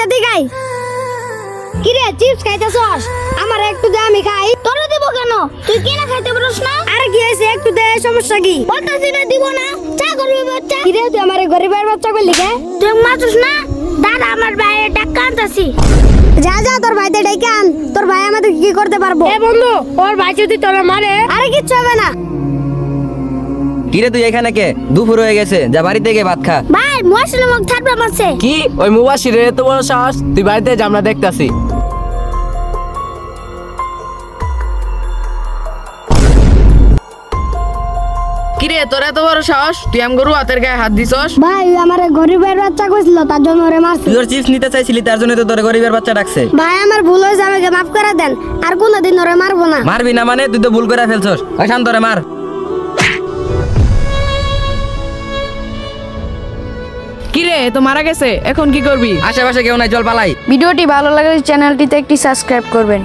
একটা দিগাই কিরে চিপস খাইতেছস আমার একটু দে আমি খাই তোরে দেব কেন তুই কি না খাইতে পারছ না আরে কি হইছে একটু দে সমস্যা কি বলতাছি না দিব না চা করবি বাচ্চা কিরে তুই আমারে গরিবের বাচ্চা বললি কে তুই মাতুস না দাদা আমার ভাইয়ের টাকা আনতাছি যা যা তোর ভাইতে ডেকে আন তোর ভাই আমাদের কি করতে পারবো এ বন্ধু ওর ভাই যদি তোরে মারে আরে কিচ্ছু হবে না কিরে তুই এখানে কে দুপুর হয়ে গেছে যা বাড়িতে গিয়ে ভাত খা ভাই মুসলিম মুখ থাকবে মারছে কি ওই মুবাশিরের এত বড় সাহস তুই বাড়িতে যা আমরা দেখতাছি কিরে তোর এত বড় সাহস তুই আম গরু হাতের গায়ে হাত দিছস ভাই আমারে গরিবের বাচ্চা কইছিল তার জন্য ওরে মারছে তুই ওর চিপস নিতে চাইছিলি তার জন্য তো তোর গরিবের বাচ্চা ডাকছে ভাই আমার ভুল হয়েছে আমাকে মাফ করে দেন আর কোনোদিন ওরে মারবো না মারবি না মানে তুই তো ভুল করে ফেলছস ওই শান্তরে মার কিরে তো মারা গেছে এখন কি করবি আশেপাশে কেউ নাই চল পালাই ভিডিওটি ভালো লাগলে চ্যানেলটিতে একটি সাবস্ক্রাইব করবেন।